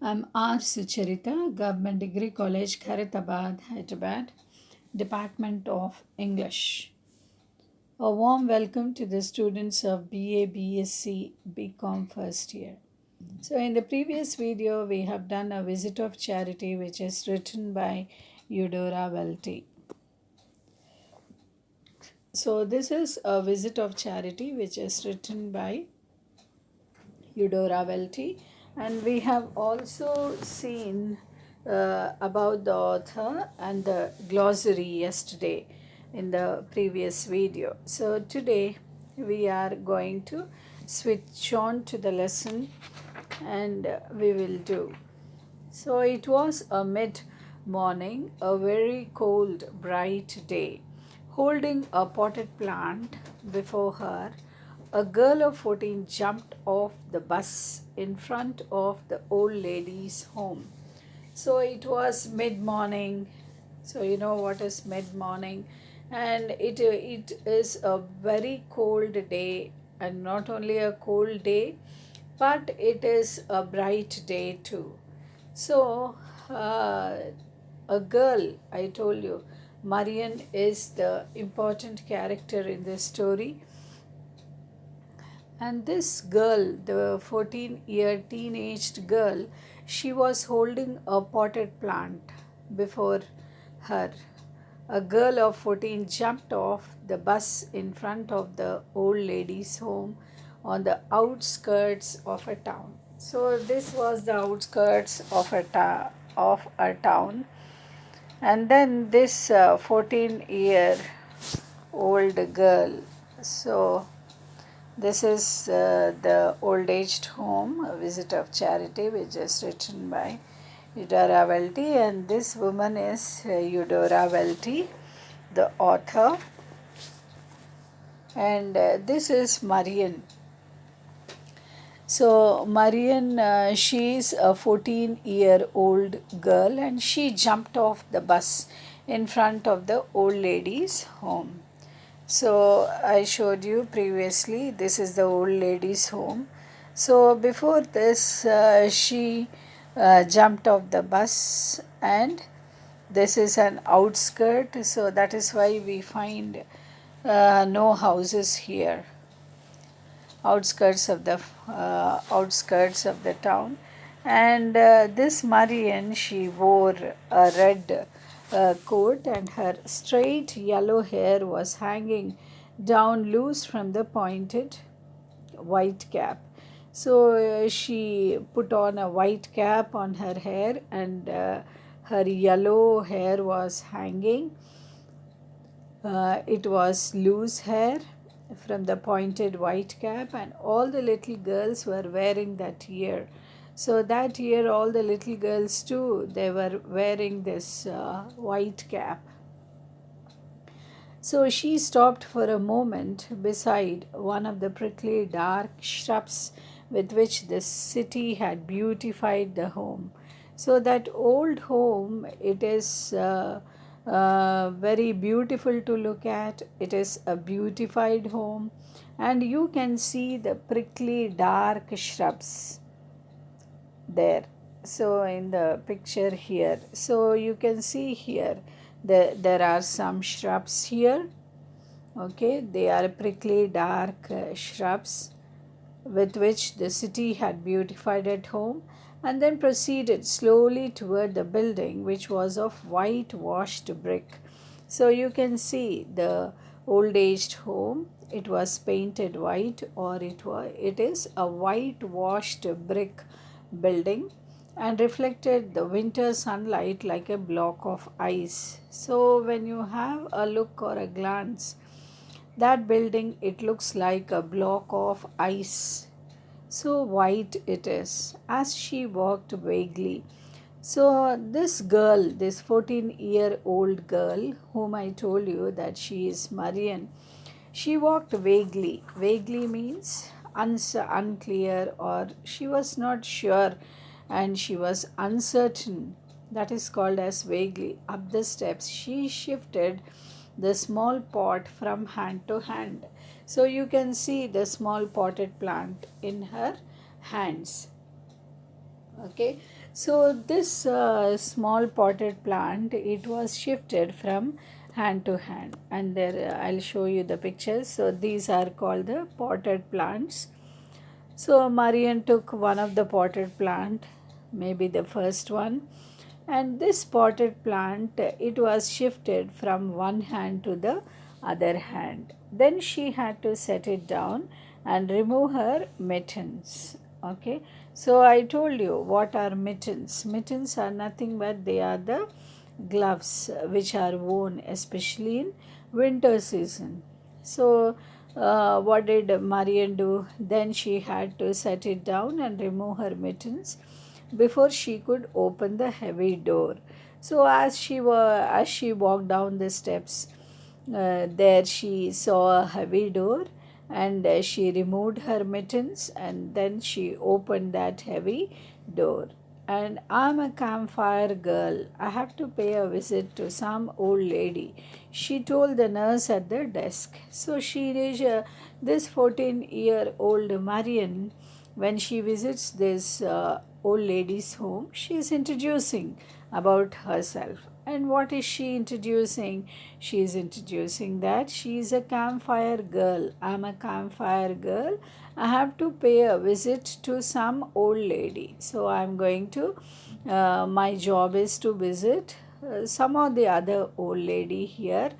I'm R. Sucharita, Government Degree College, Khairatabad, Hyderabad, Department of English. A warm welcome to the students of BA, BSc, BCom first year. So, in the previous video, we have done a visit of charity which is written by Eudora Welty. So, this is a visit of charity which is written by Eudora Welty, and we have also seen about the author and the glossary yesterday in the previous video. So today we are going to switch on to the lesson and we will do. So it was a mid morning, a very cold, bright day. Holding a potted plant before her, a girl of 14 jumped off the bus in front of the old lady's home. So it was mid morning. So you know what is mid morning, and it is a very cold day, and not only a cold day, but it is a bright day too. So, a girl, I told you, Marian is the important character in this story. And this girl, the 14-year teenaged girl, she was holding a potted plant before her. A girl of 14 jumped off the bus in front of the old lady's home on the outskirts of a town. So this was the outskirts of a town, and then this 14-year old girl. So this is the old aged home, a visit of charity, which is written by Eudora Welty, and this woman is Eudora Welty, the author, and this is Marian. So, Marian, she is a 14-year-old girl and she jumped off the bus in front of the old lady's home. So, I showed you previously, this is the old lady's home. So, before this, she jumped off the bus, and this is an outskirt, so that is why we find no houses here, outskirts of the town. And this Marian, she wore a red coat, and her straight yellow hair was hanging down loose from the pointed white cap. So she put on a white cap on her hair, and her yellow hair was hanging. It was loose hair from the pointed white cap, and all the little girls were wearing that year. So that year, all the little girls too, they were wearing this white cap. So she stopped for a moment beside one of the prickly dark shrubs with which the city had beautified the home. So that old home, it is very beautiful to look at. It is a beautified home, and you can see the prickly dark shrubs there. So in the picture here, so you can see here there are some shrubs here. Okay, they are prickly dark shrubs with which the city had beautified at home, and then proceeded slowly toward the building, which was of whitewashed brick. So you can see the old aged home, it was painted white, or it is a whitewashed brick building, and reflected the winter sunlight like a block of ice. So when you have a look or a glance, that building, it looks like a block of ice. So white it is. As she walked vaguely, so this girl, this 14-year-old girl, whom I told you that she is Marian, she walked vaguely. Vaguely means unclear, or she was not sure and she was uncertain. That is called as vaguely. Up the steps, she shifted the small pot from hand to hand. So you can see the small potted plant in her hands. Okay, So this small potted plant, it was shifted from hand to hand, and there I'll show you the pictures. So these are called the potted plants. So Marian took one of the potted plant, maybe the first one, and this potted plant, it was shifted from one hand to the other hand. Then she had to set it down and remove her mittens. Okay, so I told you what are mittens. Mittens are nothing but they are the gloves which are worn especially in winter season. So what did Marian do? Then she had to set it down and remove her mittens before she could open the heavy door. So as she walked down the steps, there she saw a heavy door, and she removed her mittens and then she opened that heavy door. And I'm a campfire girl. I have to pay a visit to some old lady, she told the nurse at the desk. So she is this 14-year-old Marian. When she visits this old lady's home, she is introducing about herself. And what is she introducing? She is introducing that she is a campfire girl. I'm a campfire girl. I have to pay a visit to some old lady. So I'm going to, my job is to visit some of the other old lady here.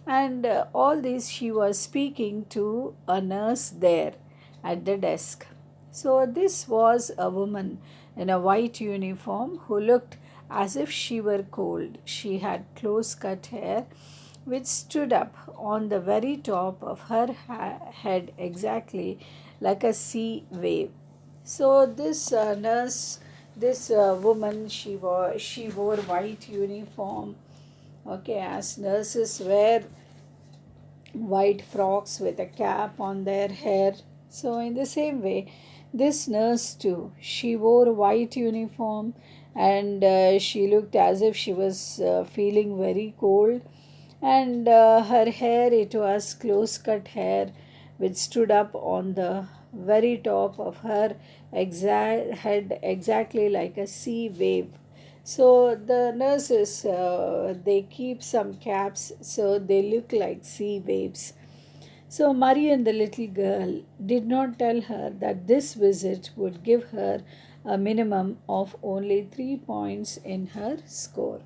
And all this she was speaking to a nurse there at the desk. So this was a woman in a white uniform who looked as if she were cold. She had close cut hair which stood up on the very top of her head exactly like a sea wave. So this nurse, this woman, she wore white uniform. Okay, as nurses wear white frocks with a cap on their hair. So, in the same way, this nurse too, she wore white uniform, and she looked as if she was feeling very cold. And her hair, it was close cut hair which stood up on the very top of her head exactly like a sea wave. So the nurses, they keep some caps so they look like sea waves. So Marian, the little girl, did not tell her that this visit would give her a minimum of only 3 points in her score.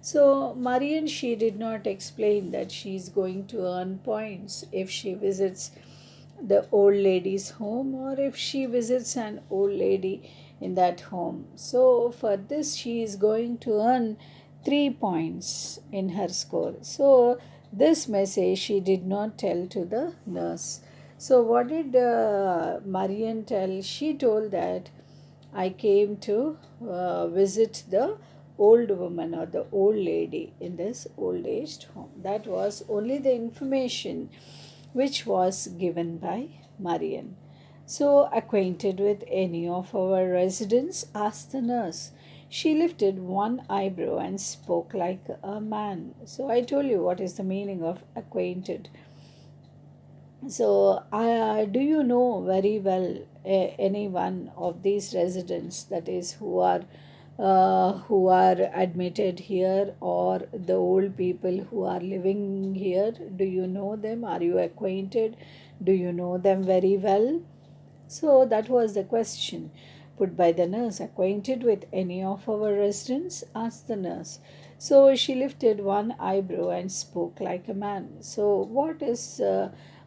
So Marian, she did not explain that she is going to earn points if she visits the old lady's home or if she visits an old lady in that home. So for this she is going to earn 3 points in her score. So this message she did not tell to the nurse. So what did Marian tell? She told that I came to visit the old woman or the old lady in this old aged home. That was only the information which was given by Marian. So, acquainted with any of our residents? Asked the nurse. She lifted one eyebrow and spoke like a man. So, I told you what is the meaning of acquainted. So, do you know very well any one of these residents, that is, who are admitted here, or the old people who are living here? Do you know them? Are you acquainted? Do you know them very well? So that was the question put by the nurse. Acquainted with any of our residents? Asked the nurse. So she lifted one eyebrow and spoke like a man. So,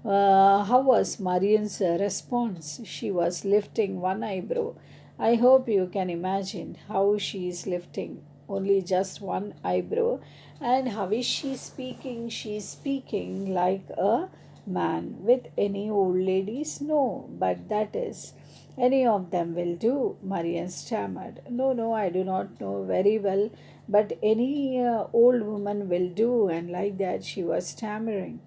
how was Marian's response? She was lifting one eyebrow. I hope you can imagine how she is lifting only just one eyebrow. And how is she speaking? She is speaking like a man. With any old ladies? No, but that is. Any of them will do, Marian stammered. No, no, I do not know very well, but any old woman will do. And like that, she was stammering.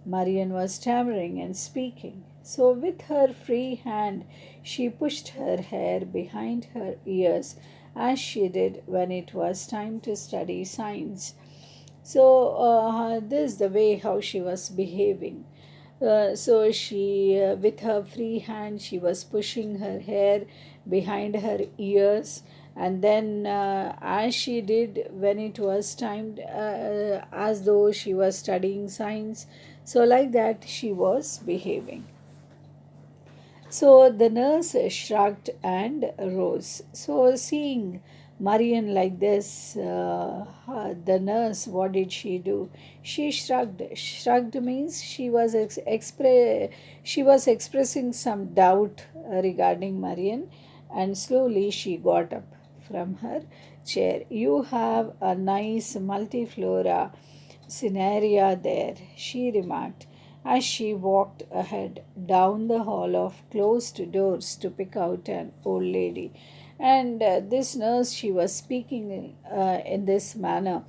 Marian was stammering and speaking. So, with her free hand, she pushed her hair behind her ears as she did when it was time to study science. So, this is the way how she was behaving. So with her free hand, she was pushing her hair behind her ears, And then, as she did when it was timed, as though she was studying science, so like that she was behaving. So the nurse shrugged and rose. So, seeing Marian like this, the nurse, what did she do? She shrugged. Shrugged means she was expressing some doubt regarding Marian, and slowly she got up from her chair. You have a nice multiflora scenario there, she remarked as she walked ahead down the hall of closed doors to pick out an old lady. And this nurse, she was speaking in this manner.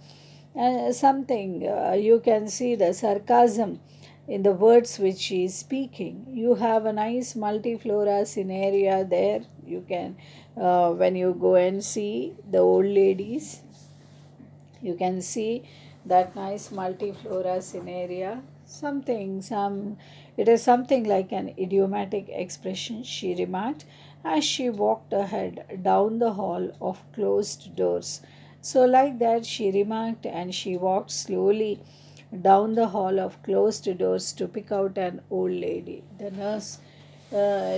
Something you can see the sarcasm in the words which she is speaking. You have a nice multiflora scenario there. You can, when you go and see the old ladies, you can see that nice multiflora scenario. It is something like an idiomatic expression, she remarked as she walked ahead down the hall of closed doors. So like that she remarked, and she walked slowly down the hall of closed doors to pick out an old lady. The nurse,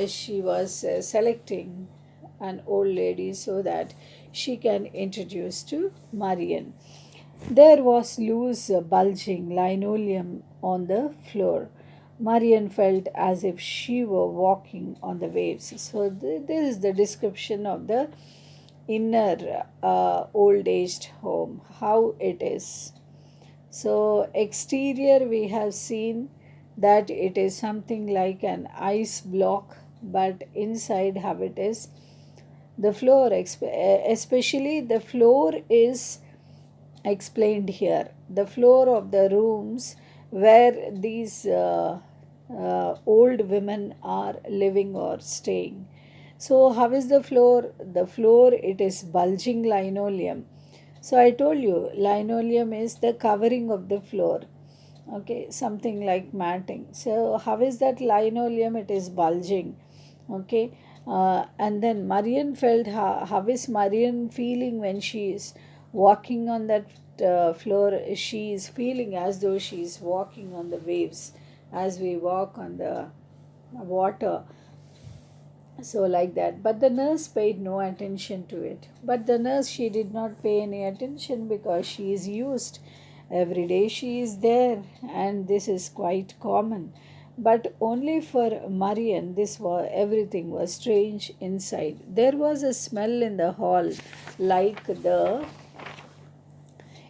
she was selecting an old lady so that she can introduce to Marian. There was loose, bulging linoleum on the floor. Marian felt as if she were walking on the waves. So, this is the description of the inner old aged home, how it is. So, exterior we have seen that it is something like an ice block, but inside how it is. The floor, especially the floor, is explained here. The floor of the rooms where these old women are living or staying. So, how is the floor? The floor, it is bulging linoleum. So, I told you linoleum is the covering of the floor. Okay, something like matting. So, how is that linoleum? It is bulging. Okay, and then Marian felt, how is Marian feeling when she is walking on that floor? She is feeling as though she is walking on the waves as we walk on the water. So like that, but the nurse paid no attention to it. But the nurse, she did not pay any attention because she is used. Every day she is there, and this is quite common. But only for Marian, this was, everything was strange inside. There was a smell in the hall, like the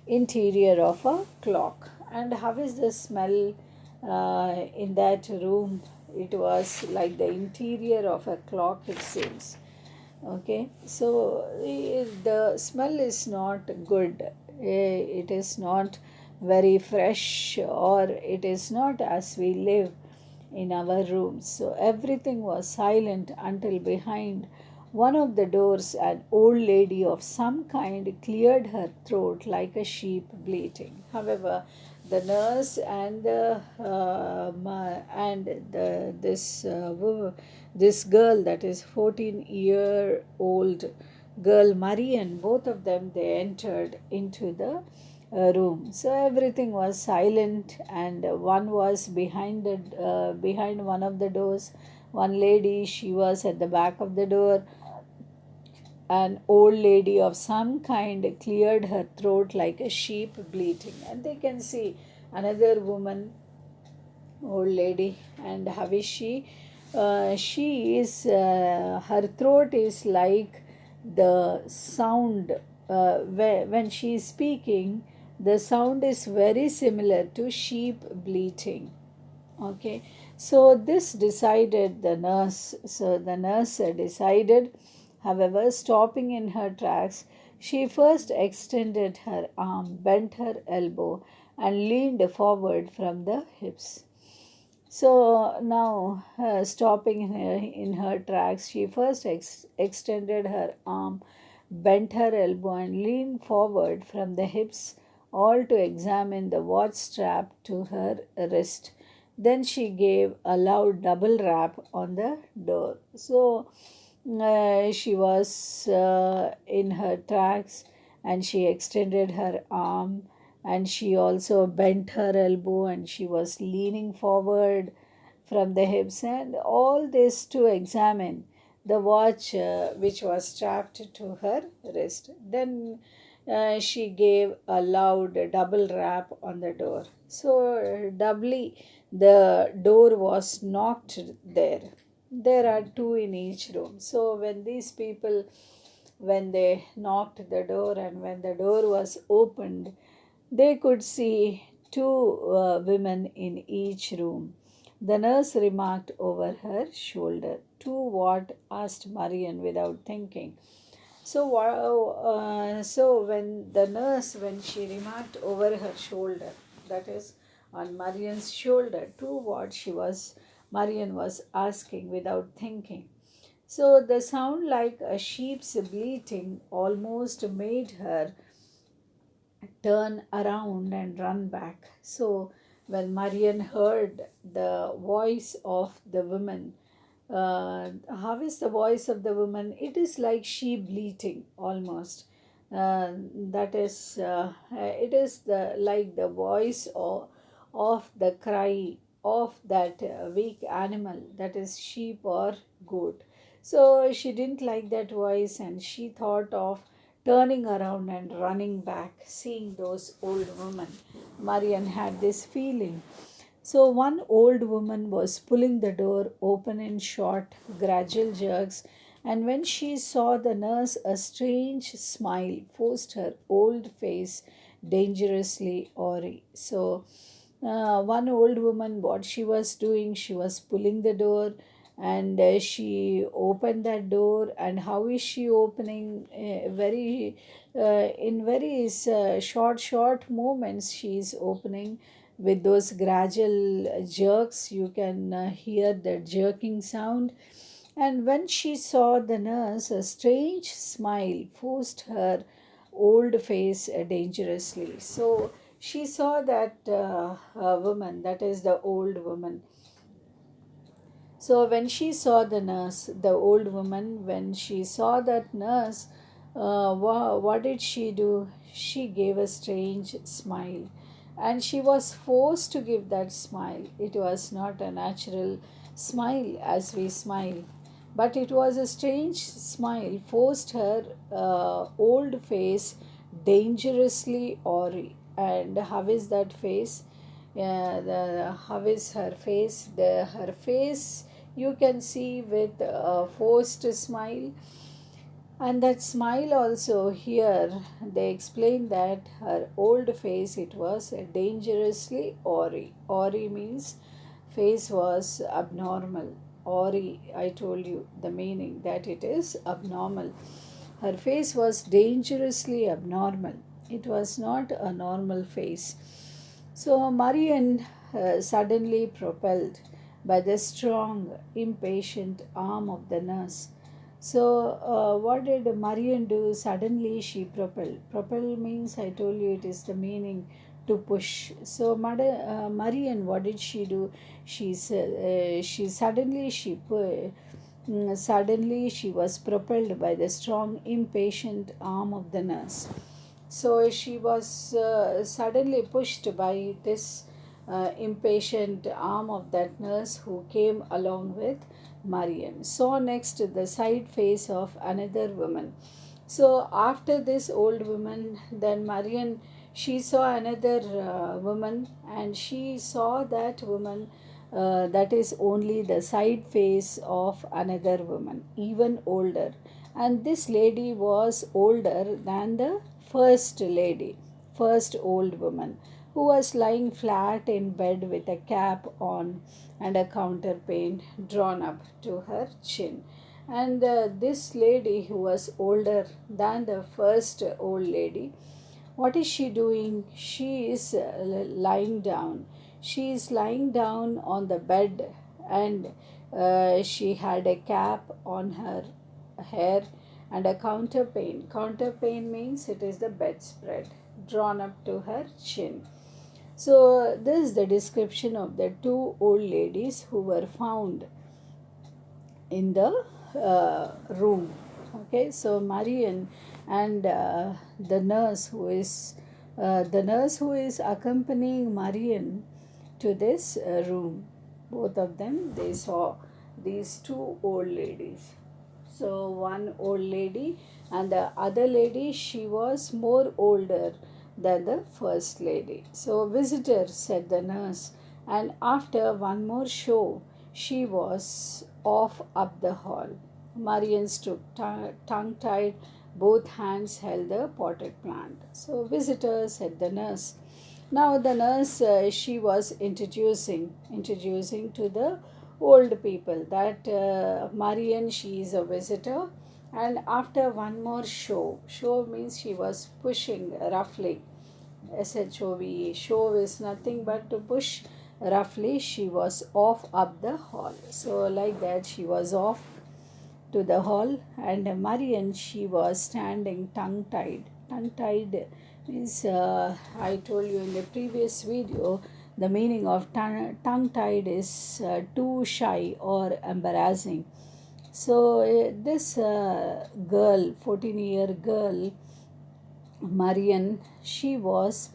interior of a clock. And how is the smell in that room? It was like the interior of a clock, it seems. Okay, so the smell is not good. It is not very fresh, or it is not as we live in our rooms. So everything was silent until behind one of the doors an old lady of some kind cleared her throat like a sheep bleating. However, the nurse and this girl, that is 14-year-old girl Marian, both of them, they entered into the room. So everything was silent, and one was behind one of the doors. One lady, she was at the back of the door. An old lady of some kind cleared her throat like a sheep bleating. And they can see another woman, old lady, and how is she? She is, her throat is like the sound, when she is speaking, the sound is very similar to sheep bleating. Okay, so this decided the nurse. So the nurse decided, however, stopping in her tracks, she first extended her arm, bent her elbow, and leaned forward from the hips. So now, stopping in her tracks, she first extended her arm, bent her elbow, and leaned forward from the hips, all to examine the watch strap to her wrist. Then she gave a loud double rap on the door. So She was in her tracks, and she extended her arm, and she also bent her elbow, and she was leaning forward from the hips, and all this to examine the watch which was strapped to her wrist. Then she gave a loud double rap on the door. So, doubly, the door was knocked there. There are two in each room. So, when these people, when they knocked the door and when the door was opened, they could see two women in each room. The nurse remarked over her shoulder. "To what?" asked Marian without thinking. So when the nurse, when she remarked over her shoulder, that is on Marian's shoulder, to what Marian was asking without thinking. So the sound like a sheep's bleating almost made her turn around and run back. So when Marian heard the voice of the woman, how is the voice of the woman? It is like she bleating almost. That is, it is the like the voice of the cry of that weak animal, that is sheep or goat. So she didn't like that voice, and she thought of turning around and running back, seeing those old women. Marian had this feeling. So one old woman was pulling the door open in short, gradual jerks, and when she saw the nurse, a strange smile forced her old face dangerously awry. So one old woman, what she was doing, she was pulling the door, and she opened that door. And how is she opening? Very in very short movements she is opening with those gradual jerks. You can hear the jerking sound. And when she saw the nurse, a strange smile forced her old face dangerously. So she saw that woman, that is the old woman. So when she saw the nurse, the old woman, when she saw that nurse, what did she do? She gave a strange smile. And she was forced to give that smile. It was not a natural smile as we smile, but it was a strange smile, forced her old face dangerously awry. And how is that face? How is her face? Her face you can see with a forced smile. And that smile also here, they explain that her old face, it was dangerously awry. Awry means face was abnormal. Awry, I told you the meaning, that it is abnormal. Her face was dangerously abnormal. It was not a normal face. So Marian suddenly propelled by the strong, impatient arm of the nurse. So, what did Marian do? Suddenly she propelled. Propel means, I told you, it is the meaning to push. So, Marian, what did she do? She suddenly suddenly she was propelled by the strong, impatient arm of the nurse. So she was suddenly pushed by this impatient arm of that nurse who came along with Marian. Saw next the side face of another woman. So after this old woman, then Marian, she saw another woman, and she saw that woman, that is only the side face of another woman, even older. And this lady was older than the first lady, first old woman, who was lying flat in bed with a cap on and a counterpane drawn up to her chin. And this lady, who was older than the first old lady, what is she doing? She is lying down. She is lying down on the bed, and she had a cap on her hair and a counterpane. Counterpane means it is the bedspread drawn up to her chin. So, this is the description of the two old ladies who were found in the room. Okay, so Marian and the nurse who is accompanying Marian to this room, both of them, they saw these two old ladies. So one old lady and the other lady, she was more older than the first lady. So visitor, said the nurse, and after one more show, she was off up the hall. Marian stood tongue tied, both hands held the potted plant. So visitor, said the nurse. Now the nurse, she was introducing to the old people that Marian, she is a visitor, and after one more show means she was pushing roughly. SHOV, show is nothing but to push roughly. She was off up the hall. So like that, she was off to the hall, and Marian, she was standing tongue tied. Tongue tied means, I told you in the previous video, the meaning of tongue tied is too shy or embarrassing. So, this girl, 14-year girl, Marian, she was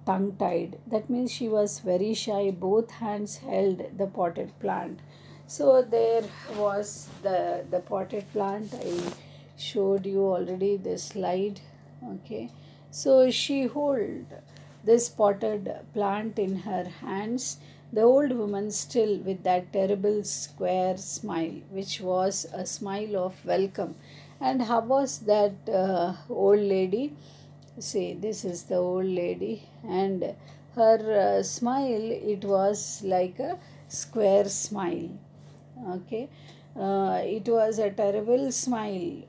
tongue tied. That means she was very shy. Both hands held the potted plant. So there was the potted plant. I showed you already the slide. Okay. So she hold this potted plant in her hands. The old woman still with that terrible square smile, which was a smile of welcome. And how was that old lady? See, this is the old lady, and her smile, it was like a square smile. Okay, it was a terrible smile,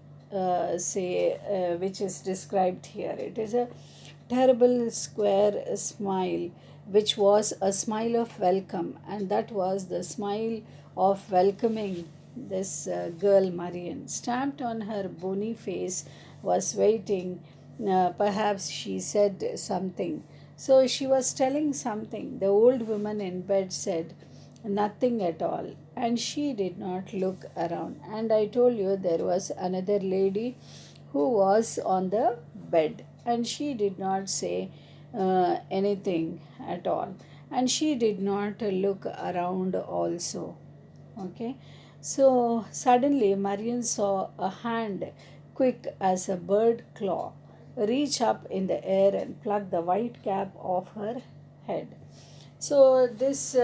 which is described here. It is a terrible square smile, which was a smile of welcome, and that was the smile of welcoming this girl Marian. Stamped on her bony face was waiting. Perhaps she said something. So she was telling something. The old woman in bed said, nothing at all. And she did not look around. And I told you there was another lady who was on the bed. And she did not say anything at all. And she did not look around also. Okay. So suddenly Marian saw a hand, quick as a bird claw, reach up in the air and pluck the white cap off her head. So this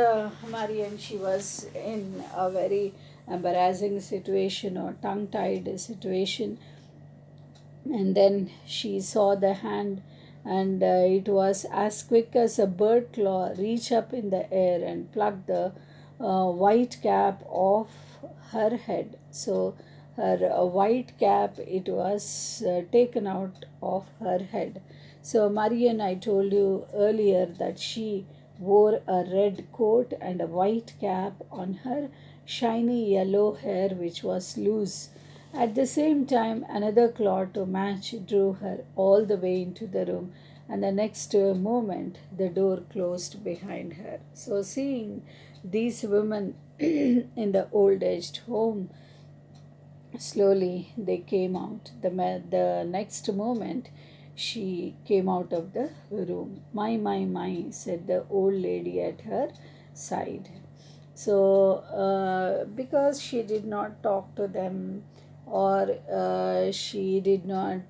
Marian, she was in a very embarrassing situation or tongue-tied situation, and then she saw the hand, and it was as quick as a bird claw reach up in the air and pluck the white cap off her head. So her white cap, it was taken out of her head. So Marian, I told you earlier that she wore a red coat and a white cap on her shiny yellow hair, which was loose. At the same time, another claw to match drew her all the way into the room, and the next moment the door closed behind her. So, seeing these women in the old aged home, slowly they came out. The next moment, she came out of the room. My, said the old lady at her side. So, because she did not talk to them, or she did not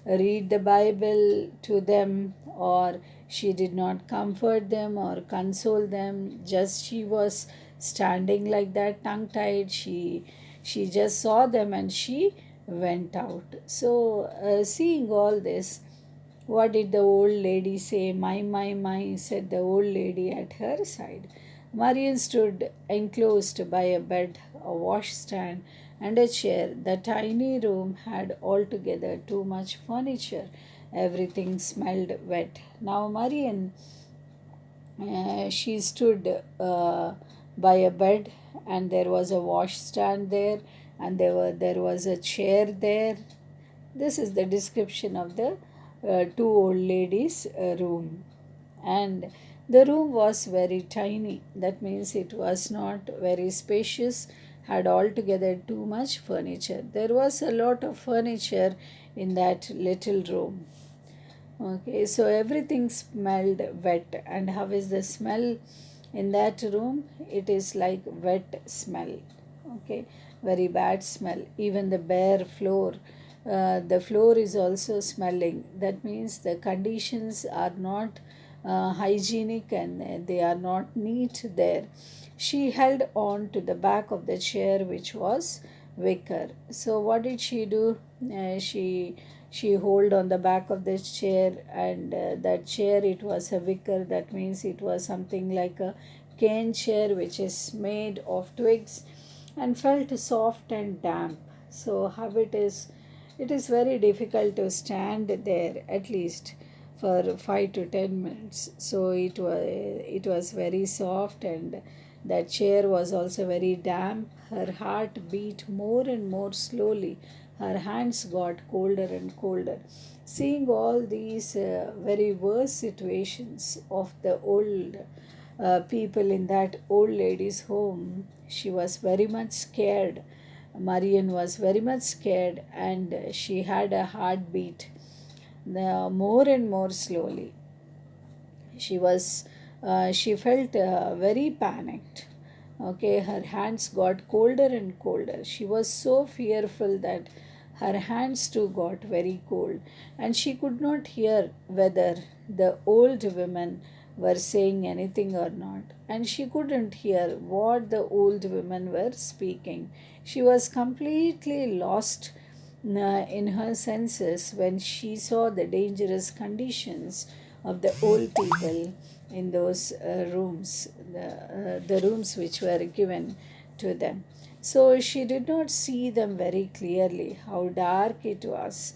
read the Bible to them, or she did not comfort them or console them, just she was standing like that, tongue tied. She just saw them and she went out. So, seeing all this, what did the old lady say? My, said the old lady at her side. Marian stood enclosed by a bed, a washstand, and a chair. The tiny room had altogether too much furniture. Everything smelled wet. Now, Marian, she stood by a bed, and there was a washstand there, and there was a chair there. This is the description of the two old ladies' room. And the room was very tiny. That means it was not very spacious, had altogether too much furniture. There was a lot of furniture in that little room. Okay, so everything smelled wet. And how is the smell in that room? It is like wet smell. Okay, very bad smell. Even the bare floor, the floor is also smelling. That means the conditions are not hygienic, and they are not neat there. She held on to the back of the chair, which was wicker. So what did she do? She hold on the back of the chair, and that chair, it was a wicker. That means it was something like a cane chair, which is made of twigs and felt soft and damp. So how it is very difficult to stand there at least for 5 to 10 minutes. So it was very soft, and that chair was also very damp. Her heart beat more and more slowly. Her hands got colder and colder. Seeing all these very worse situations of the old people in that old lady's home, she was very much scared. Marian was very much scared, and she had a heartbeat more and more slowly. She felt very panicked. Okay, her hands got colder and colder. She was so fearful that her hands too got very cold, and she could not hear whether the old women were saying anything or not, and she couldn't hear what the old women were speaking. She was completely lost in her senses when she saw the dangerous conditions of the old people in those rooms, the rooms which were given to them. So she did not see them very clearly, how dark it was.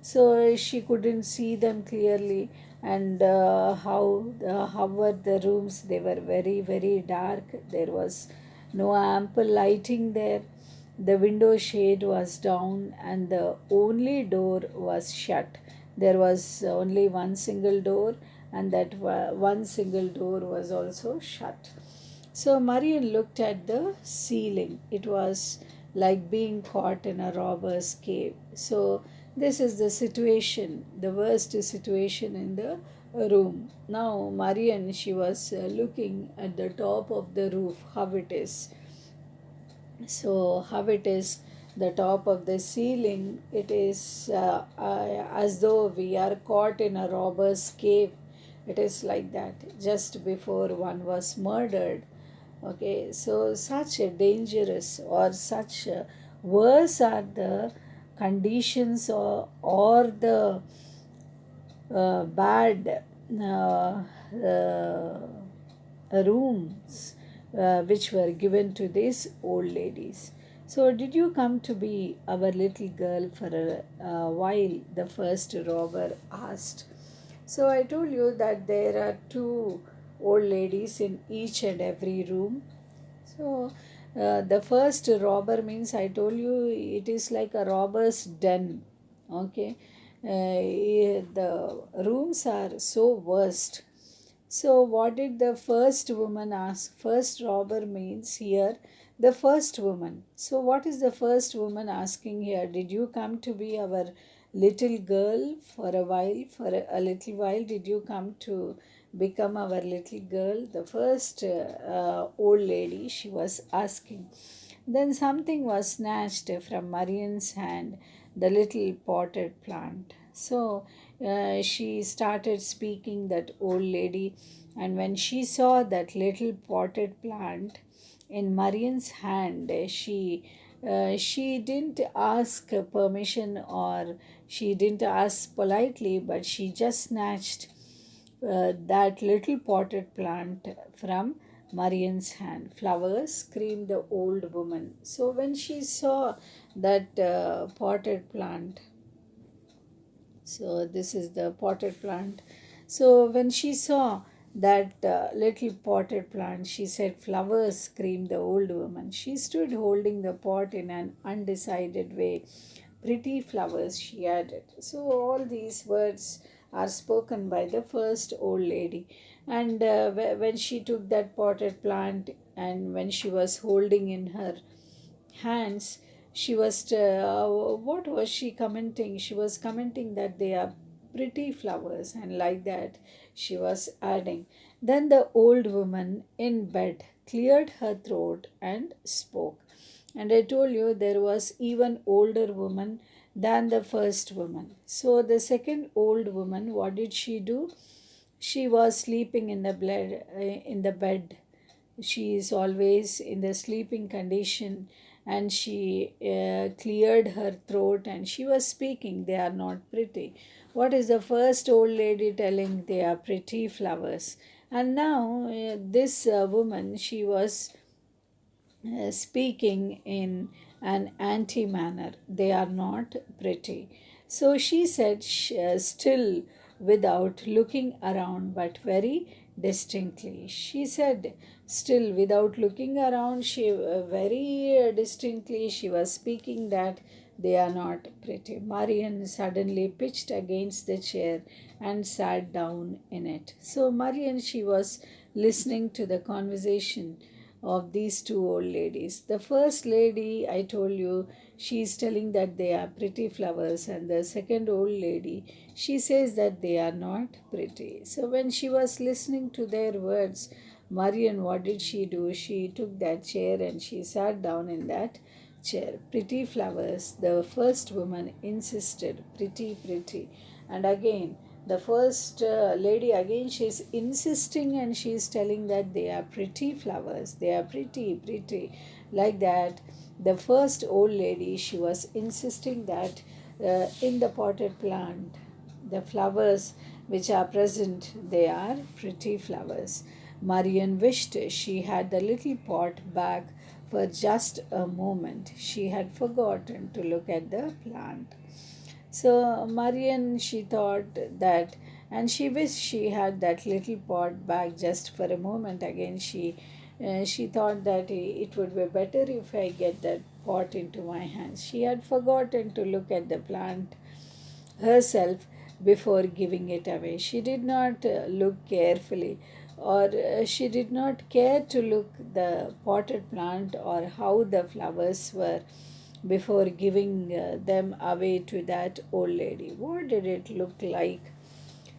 So she couldn't see them clearly, and how were the rooms? They were very, very dark. There was no ample lighting there. The window shade was down, and the only door was shut. There was only one single door, and that one single door was also shut. So Marian looked at the ceiling. It was like being caught in a robber's cave. So this is the situation, the worst situation in the room. Now Marian, she was looking at the top of the roof, how it is. So how it is, the top of the ceiling, it is as though we are caught in a robber's cave. It is like that, just before one was murdered. Okay, so such a dangerous, or such worse are the conditions, or the bad rooms which were given to these old ladies. So, did you come to be our little girl for a while? The first robber asked. So, I told you that there are two old ladies in each and every room. So, the first robber means, I told you, it is like a robber's den. Okay, the rooms are so worst. So, what did the first woman ask? First robber means here the first woman. So, what is the first woman asking here? Did you come to be our little girl for a while? For a little while, did you come to become our little girl? The first old lady, she was asking. Then something was snatched from Marian's hand, the little potted plant. So she started speaking, that old lady, and when she saw that little potted plant in Marian's hand, she didn't ask permission, or she didn't ask politely, but she just snatched that little potted plant from Marian's hand. Flowers, screamed the old woman. So when she saw that potted plant, so this is the potted plant. So when she saw that little potted plant, she said, "Flowers," screamed the old woman. She stood holding the pot in an undecided way. "Pretty flowers," she added. So all these words are spoken by the first old lady. And when she took that potted plant, and when she was holding in her hands, she was what was she commenting? She was commenting that they are pretty flowers, and like that she was adding. Then the old woman in bed cleared her throat and spoke. And I told you there was even older woman than the first woman. So the second old woman, what did she do? She was sleeping in the bed. She is always in the sleeping condition, and she cleared her throat and she was speaking. They are not pretty. What is the first old lady telling? They are pretty flowers. And now this woman, she was speaking in an anti manner. They are not pretty. So she said, still without looking around, but very distinctly. She said, still without looking around, she very distinctly she was speaking that they are not pretty. Marian suddenly pitched against the chair and sat down in it. So Marian, she was listening to the conversation of these two old ladies. The first lady, I told you, she's telling that they are pretty flowers, and the second old lady, she says that they are not pretty. So when she was listening to their words, Marian, what did she do? She took that chair and she sat down in that chair. Pretty flowers, the first woman insisted, pretty, pretty. And again, the first lady, again she's insisting and she's telling that they are pretty flowers, they are pretty, pretty, like that. The first old lady, she was insisting that in the potted plant, the flowers which are present, they are pretty flowers. Marian wished she had the little pot back for just a moment. She had forgotten to look at the plant. So Marian, she thought that, and she wished she had that little pot back just for a moment. Again, she thought that it would be better if I get that pot into my hands. She had forgotten to look at the plant herself before giving it away. She did not look carefully, or she did not care to look the potted plant or how the flowers were before giving them away to that old lady. What did it look like?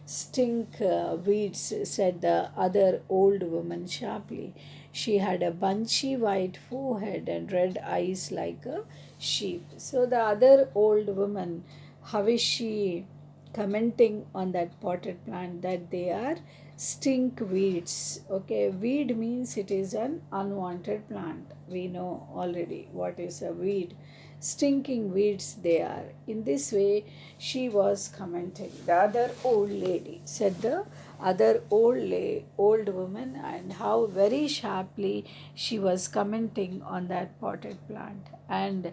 Stink weeds, said the other old woman sharply. She had a bunchy white forehead and red eyes like a sheep. So the other old woman, how is she commenting on that potted plant? That they are stink weeds. Okay, weed means it is an unwanted plant. We know already what is a weed. Stinking weeds they are. In this way, she was commenting. The other old lady, said the other old woman, and how very sharply she was commenting on that potted plant. And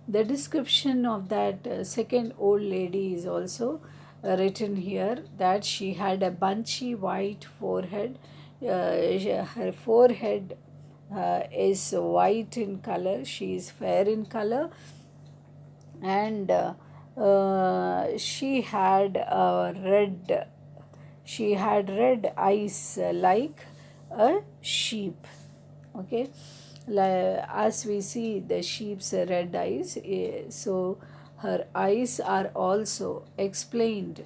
the description of that second old lady is also written here, that she had a bunchy white forehead. Her forehead is white in color. She is fair in color, and she had red eyes like a sheep. Okay, as we see the sheep's red eyes, so her eyes are also explained,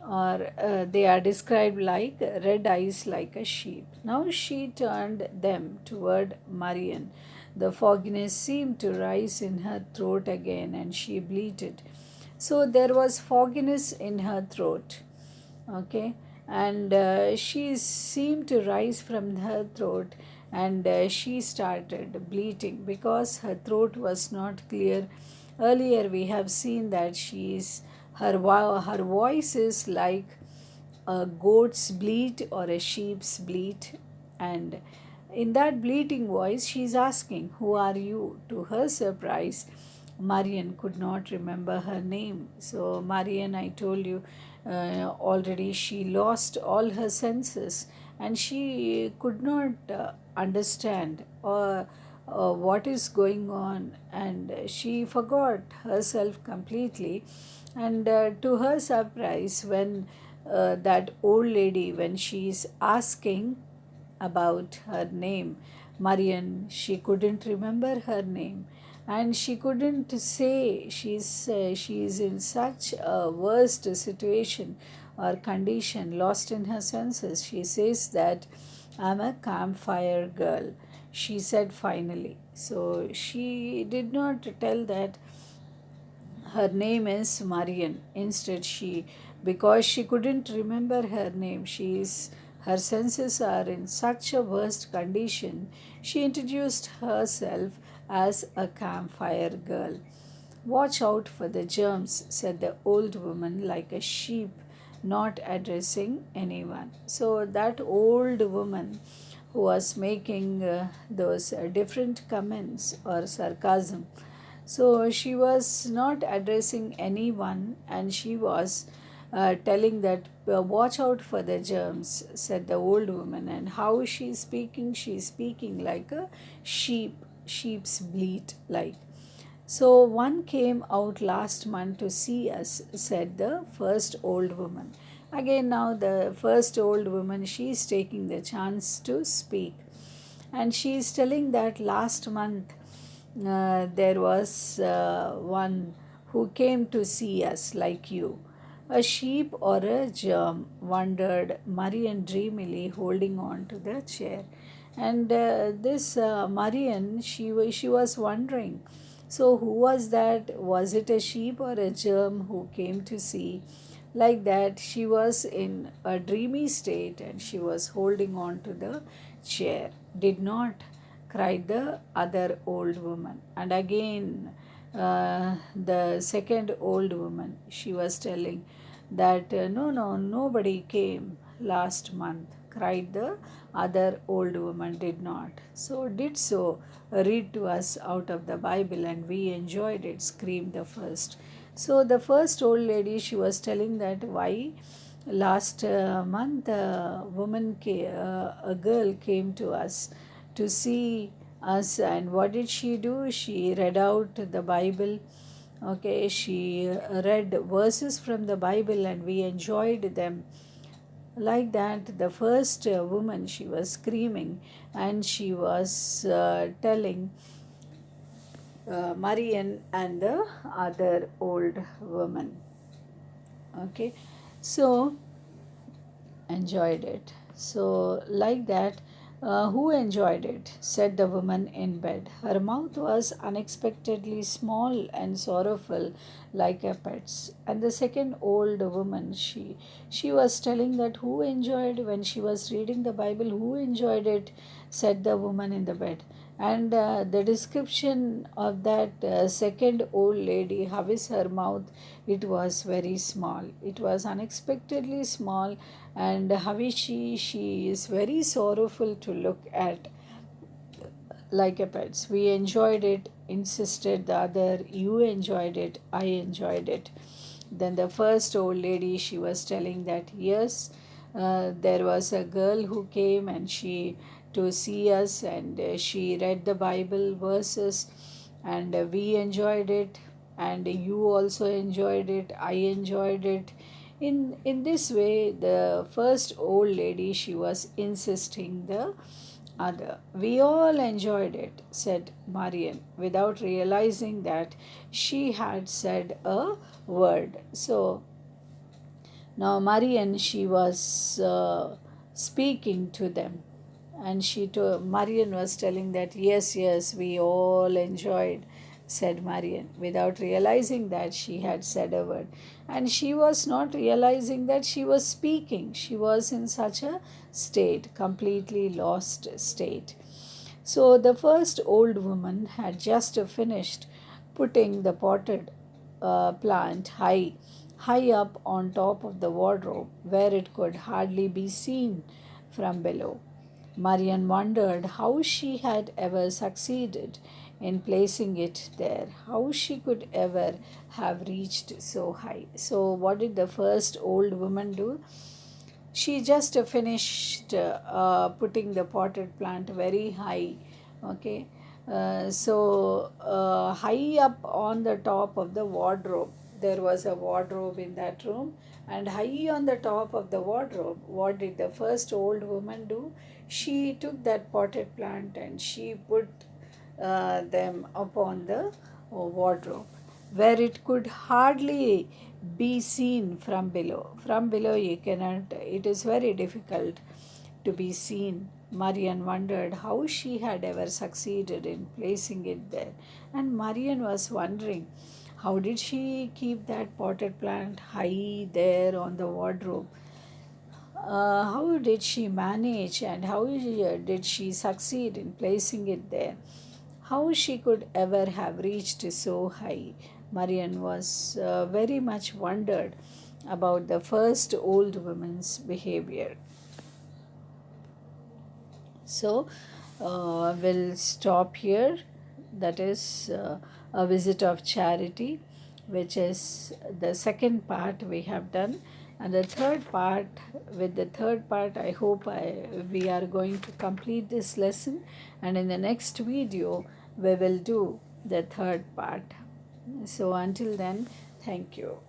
or they are described like red eyes like a sheep. Now she turned them toward Marian. The fogginess seemed to rise in her throat again, and she bleated. So there was fogginess in her throat. Okay, and she seemed to rise from her throat, and she started bleating because her throat was not clear. Earlier we have seen that her voice is like a goat's bleat or a sheep's bleat, and in that bleating voice she is asking, "Who are you?" To her surprise, Marian could not remember her name. So Marian, I told you already, she lost all her senses, and she could not understand what is going on, and she forgot herself completely. And to her surprise, when that old lady, when she is asking about her name, Marian, she couldn't remember her name, and she couldn't say she's in such a worst situation or condition, lost in her senses. She says that I'm a campfire girl, she said finally. So she did not tell that her name is Marian. Instead, because she couldn't remember her name, her senses are in such a worst condition, she introduced herself as a campfire girl. Watch out for the germs, said the old woman like a sheep, not addressing anyone. So, that old woman who was making those different comments or sarcasm, so she was not addressing anyone, and she was telling that watch out for the germs, said the old woman. And how she's speaking like a sheep's bleat like. So one came out last month to see us, said the first old woman. Again, now the first old woman, she's taking the chance to speak. And she's telling that last month there was one who came to see us like you. A sheep or a germ, wondered Marian dreamily, holding on to the chair. And this Marian, she was wondering, so who was that? Was it a sheep or a germ who came to see? Like that, she was in a dreamy state and she was holding on to the chair. Did not, cried the other old woman. And again, the second old woman, she was telling that no, no, nobody came last month, cried the other old woman. Did not. So, did so read to us out of the Bible, and we enjoyed it, screamed the first. So, the first old lady, she was telling that why last month a girl came to us to see us, and what did she do? She read out the Bible. Okay, she read verses from the Bible, and we enjoyed them. Like that, the first woman, she was screaming, and she was telling Marian and the other old woman. Okay, so enjoyed it. So, like that, who enjoyed it? Said the woman in bed. Her mouth was unexpectedly small and sorrowful, like a pet's. And the second old woman, she was telling that who enjoyed when she was reading the Bible, who enjoyed it? Said the woman in the bed. And the description of that second old lady, how is her mouth? It was very small. It was unexpectedly small, and how is she is very sorrowful to look at, like a pet. We enjoyed it, insisted the other. You enjoyed it, I enjoyed it. Then the first old lady, she was telling that yes, there was a girl who came and she to see us, and she read the Bible verses, and we enjoyed it, and you also enjoyed it, I enjoyed it. In this way, the first old lady, she was insisting the other. We all enjoyed it, said Marian, without realizing that she had said a word. So now Marian, she was speaking to them, and Marian was telling that yes, yes, we all enjoyed, said Marian, without realizing that she had said a word. And she was not realizing that she was speaking. She was in such a state, completely lost state. So the first old woman had just finished putting the potted plant high up on top of the wardrobe, where it could hardly be seen from below. Marian wondered how she had ever succeeded in placing it there, how she could ever have reached so high. So, what did the first old woman do? She just finished putting the potted plant very high. Okay, high up on the top of the wardrobe. there was a wardrobe in that room, and high on the top of the wardrobe, what did the first old woman do? She took that potted plant and she put them upon the wardrobe, where it could hardly be seen from below. From below, you cannot, it is very difficult to be seen. Marian wondered how she had ever succeeded in placing it there. And Marian was wondering, how did she keep that potted plant high there on the wardrobe? How did she manage, and how did she succeed in placing it there? How she could ever have reached so high? Marian was very much wondered about the first old woman's behavior. So we'll stop here. That is a visit of charity, which is the second part we have done. And the third part, with the third part, I hope we are going to complete this lesson. And in the next video, we will do the third part. So until then, thank you.